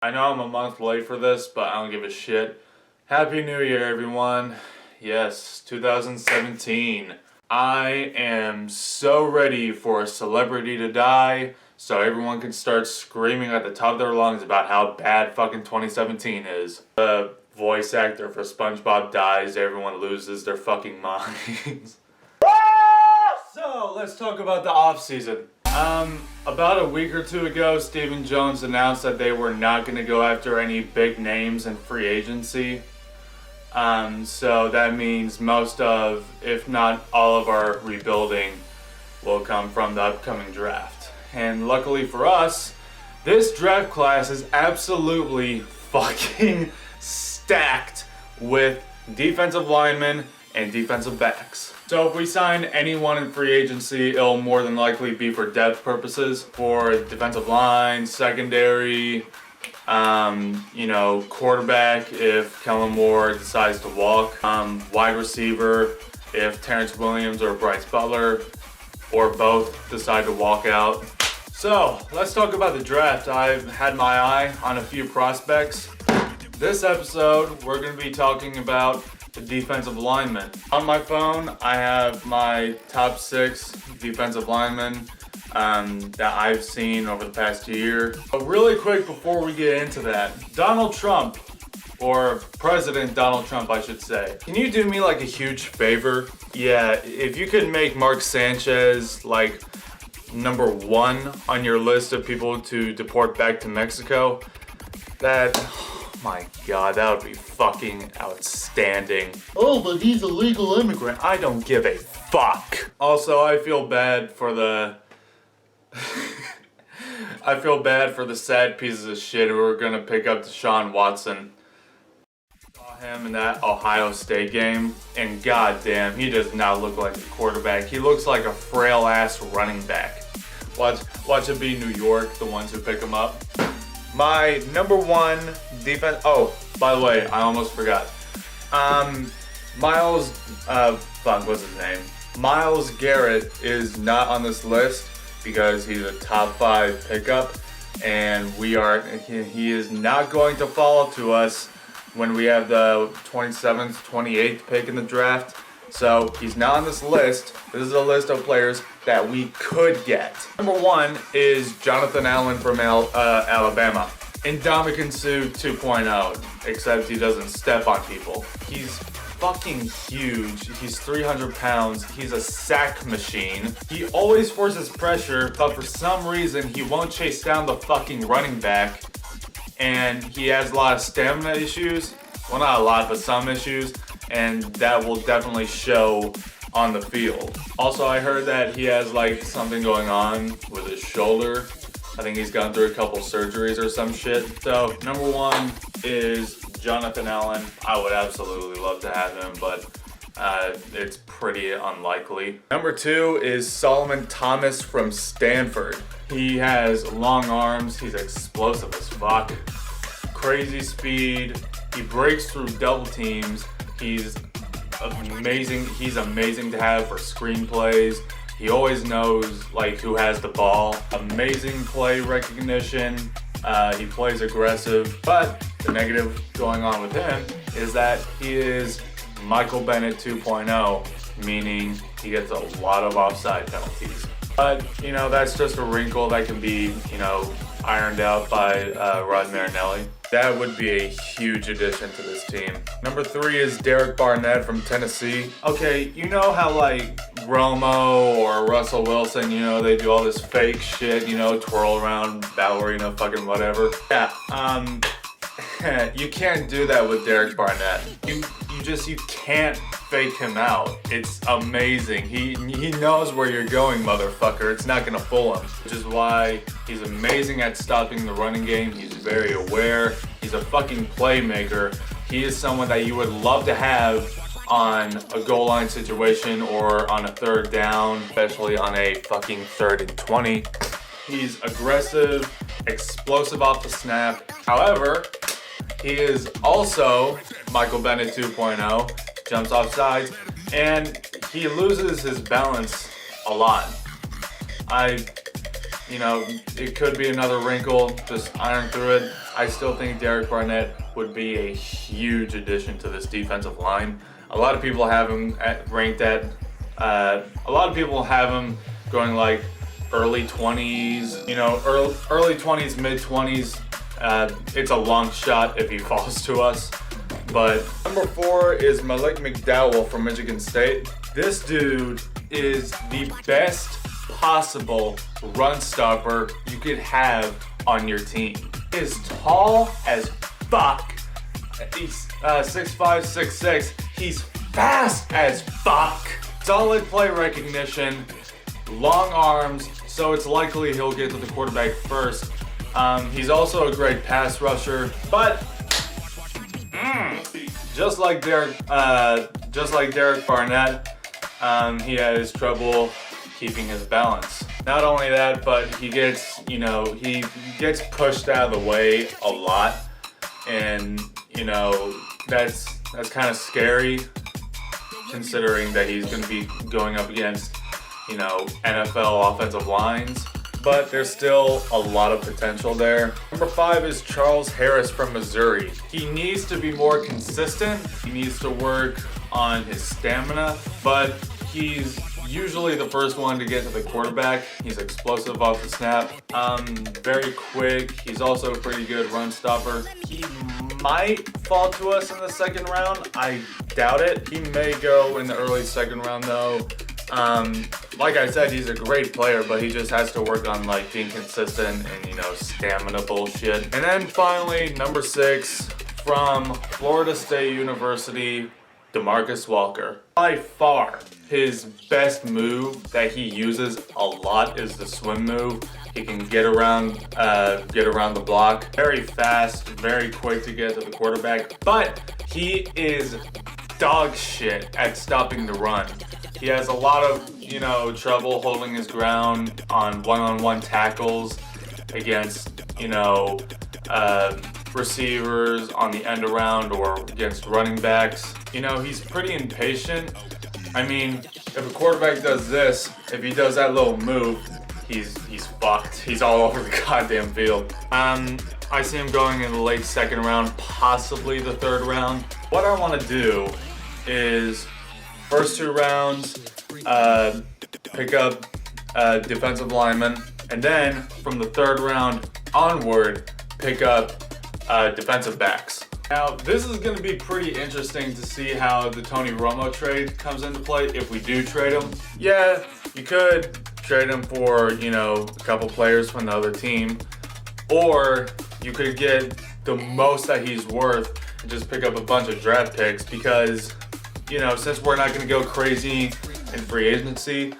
I know I'm a month late for this, but I don't give a shit. Happy New Year, everyone. Yes, 2017. I am so ready for a celebrity to die so everyone can start screaming at the top of their lungs about how bad fucking 2017 is. The voice actor for SpongeBob dies, everyone loses their fucking minds. So, let's talk about the offseason. About a week or two ago, Stephen Jones announced that they were not going to go after any big names in free agency. So that means most of, if not all of our rebuilding will come from the upcoming draft. And luckily for us, this draft class is absolutely fucking stacked with defensive linemen and defensive backs. So if we sign anyone in free agency, it'll more than likely be for depth purposes, for defensive line, secondary, quarterback if Kellen Moore decides to walk, wide receiver if Terrence Williams or Bryce Butler or both decide to walk out. So let's talk about the draft. I've had my eye on a few prospects. This episode, we're going to be talking about the defensive linemen. On my phone, I have my top 6 defensive linemen that I've seen over the past year. But really quick before we get into that, Donald Trump, or President Donald Trump I should say, can you do me like a huge favor? Yeah, if you could make Mark Sanchez like number 1 on your list of people to deport back to Mexico, my God, that would be fucking outstanding. Oh, but he's a legal immigrant. I don't give a fuck. Also, I feel bad for the sad pieces of shit who are gonna pick up Deshaun Watson. Saw him in that Ohio State game, and goddamn, he does not look like a quarterback. He looks like a frail ass running back. Watch it be New York, the ones who pick him up. My number 1 defense. Oh, by the way, I almost forgot. What's his name? Myles Garrett is not on this list because he's a top 5 pickup, and he is not going to fall to us when we have the 27th, 28th pick in the draft. So he's not on this list. This is a list of players that we could get. Number 1 is Jonathan Allen from Alabama. Ndamukong Suh 2.0, except he doesn't step on people. He's fucking huge. He's 300 pounds. He's a sack machine. He always forces pressure, but for some reason he won't chase down the fucking running back. And he has a lot of stamina issues. Well, not a lot, but some issues. And that will definitely show on the field. Also, I heard that he has like something going on with his shoulder. I think he's gone through a couple surgeries or some shit. So, number 1 is Jonathan Allen. I would absolutely love to have him, but it's pretty unlikely. Number 2 is Solomon Thomas from Stanford. He has long arms. He's explosive as fuck. Crazy speed. He breaks through double teams. He's amazing. He's amazing to have for screenplays. He always knows who has the ball. Amazing play recognition. He plays aggressive. But the negative going on with him is that he is Michael Bennett 2.0, meaning he gets a lot of offside penalties. But, that's just a wrinkle that can be, ironed out by Rod Marinelli. That would be a huge addition to this team. Number 3 is Derek Barnett from Tennessee. Okay, you know how Romo or Russell Wilson, they do all this fake shit, twirl around, ballerina, fucking whatever. Yeah, you can't do that with Derek Barnett. You can't fake him out. It's amazing. He knows where you're going, motherfucker. It's not gonna fool him. Which is why he's amazing at stopping the running game. He's very aware. He's a fucking playmaker. He is someone that you would love to have on a goal line situation or on a 3rd down, especially on a fucking 3rd and 20. He's aggressive, explosive off the snap. However, he is also Michael Bennett 2.0, jumps off sides, and he loses his balance a lot. It could be another wrinkle, just iron through it. I still think Derek Barnett would be a huge addition to this defensive line. A lot of people have him ranked at, a lot of people have him going like early 20s, you know, early 20s, mid 20s. It's a long shot if he falls to us. But number 4 is Malik McDowell from Michigan State. This dude is the best possible run stopper you could have on your team. He is tall as fuck. He's 6'5", 6'6". He's fast as fuck. Solid play recognition, long arms, so it's likely he'll get to the quarterback first. He's also a great pass rusher, but just like Derek Barnett, he has trouble keeping his balance. Not only that, but he gets pushed out of the way a lot, and that's kind of scary, considering that he's going to be going up against NFL offensive lines. But there's still a lot of potential there. Number 5 is Charles Harris from Missouri. He needs to be more consistent. He needs to work on his stamina, but he's usually the first one to get to the quarterback. He's explosive off the snap, very quick. He's also a pretty good run stopper. He might fall to us in the second round. I doubt it. He may go in the early second round though. Like I said, he's a great player, but he just has to work on like being consistent and stamina bullshit. And then finally, number 6 from Florida State University, DeMarcus Walker. By far, his best move that he uses a lot is the swim move. He can get around the block. Very fast, very quick to get to the quarterback. But he is dog shit at stopping the run. He has a lot of, trouble holding his ground on one-on-one tackles against, receivers on the end around or against running backs. He's pretty impatient. I mean, if a quarterback does this, if he does that little move, he's fucked. He's all over the goddamn field. I see him going in the late second round, possibly the third round. What I want to do is first 2 rounds, pick up defensive lineman, and then from the third round onward, pick up defensive backs. Now, this is going to be pretty interesting to see how the Tony Romo trade comes into play if we do trade him. Yeah, you could trade him for, a couple players from the other team, or you could get the most that he's worth and just pick up a bunch of draft picks because, since we're not going to go crazy in free agency,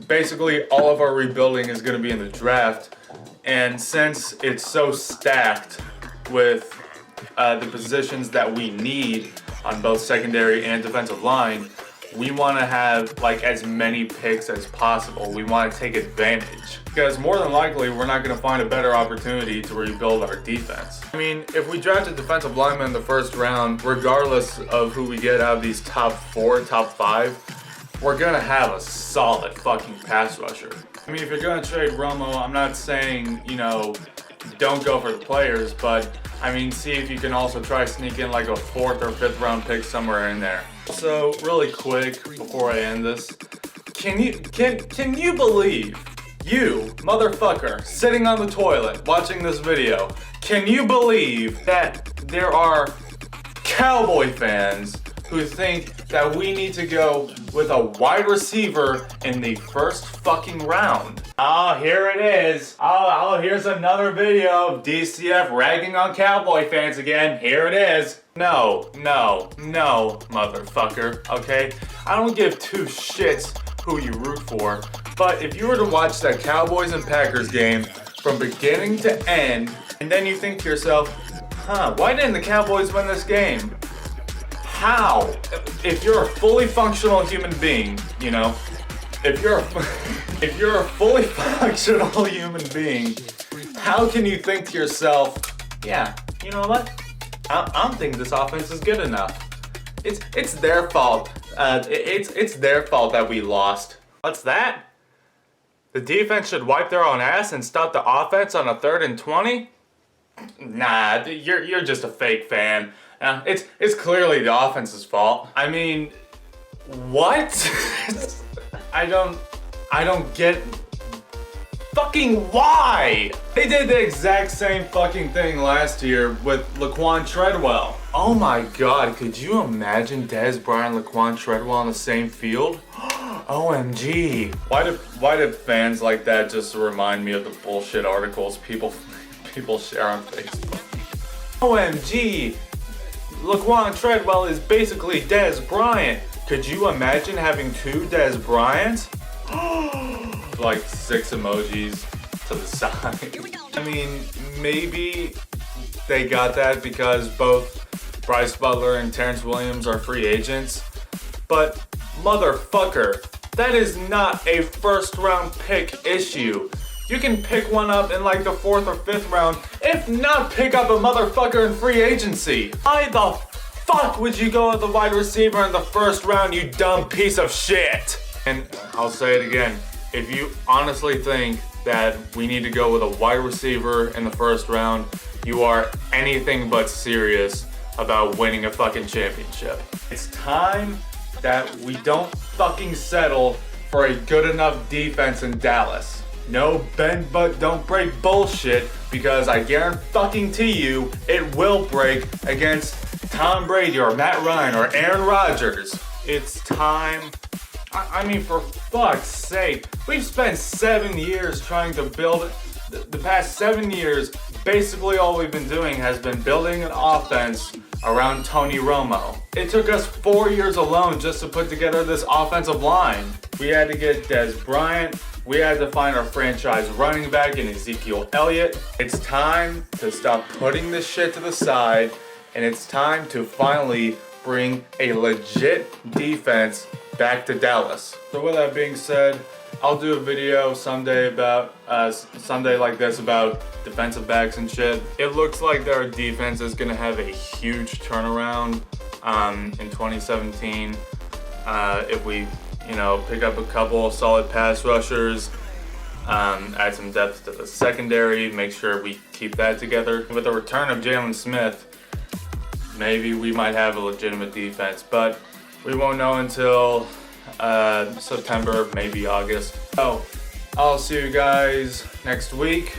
basically all of our rebuilding is going to be in the draft. And since it's so stacked with the positions that we need on both secondary and defensive line, we want to have like as many picks as possible. We want to take advantage because more than likely we're not going to find a better opportunity to rebuild our defense. I mean, if we draft a defensive lineman in the first round, regardless of who we get out of these top 4, top 5, we're going to have a solid fucking pass rusher. I mean, if you're going to trade Romo, I'm not saying, don't go for the players, but I mean, see if you can also try sneak in like a 4th or 5th round pick somewhere in there. So really quick before I end this, can you believe, you motherfucker sitting on the toilet watching this video, can you believe that there are Cowboy fans who think that we need to go with a wide receiver in the first fucking round? Oh, here it is. Oh, here's another video of DCF ragging on Cowboy fans again. Here it is. No, motherfucker, okay? I don't give 2 shits who you root for, but if you were to watch that Cowboys and Packers game from beginning to end, and then you think to yourself, why didn't the Cowboys win this game? How? If you're a fully functional human being, if you're a fully functional human being, how can you think to yourself, yeah, you know what? I don't think this offense is good enough. It's their fault. It's their fault that we lost. What's that? The defense should wipe their own ass and stop the offense on a 3rd and 20? Nah, you're just a fake fan. It's clearly the offense's fault. I mean, what? I don't get fucking why. They did the exact same fucking thing last year with Laquan Treadwell. Oh my god, could you imagine Dez Bryant and Laquan Treadwell on the same field? OMG. Why did fans like that just remind me of the bullshit articles people share on Facebook? OMG. Laquan Treadwell is basically Dez Bryant. Could you imagine having two Dez Bryants? Like 6 emojis to the side. I mean, maybe they got that because both Bryce Butler and Terrence Williams are free agents. But motherfucker, that is not a first round pick issue. You can pick one up in like the 4th or 5th round, if not pick up a motherfucker in free agency. Why the fuck would you go with the wide receiver in the 1st round, you dumb piece of shit? And I'll say it again, if you honestly think that we need to go with a wide receiver in the 1st round, you are anything but serious about winning a fucking championship. It's time that we don't fucking settle for a good enough defense in Dallas. No bend but don't break bullshit, because I guarantee you it will break against Tom Brady or Matt Ryan or Aaron Rodgers. It's time. I mean, for fuck's sake, we've spent 7 years trying to build. The past 7 years, basically all we've been doing has been building an offense around Tony Romo. It took us 4 years alone just to put together this offensive line. We had to get Dez Bryant. We had to find our franchise running back in Ezekiel Elliott. It's time to stop putting this shit to the side, and it's time to finally bring a legit defense back to Dallas. So with that being said, I'll do a video someday like this about defensive backs and shit. It looks like their defense is gonna have a huge turnaround in 2017 if we, pick up a couple of solid pass rushers, add some depth to the secondary, make sure we keep that together. With the return of Jalen Smith, maybe we might have a legitimate defense, but we won't know until September, maybe August. So I'll see you guys next week.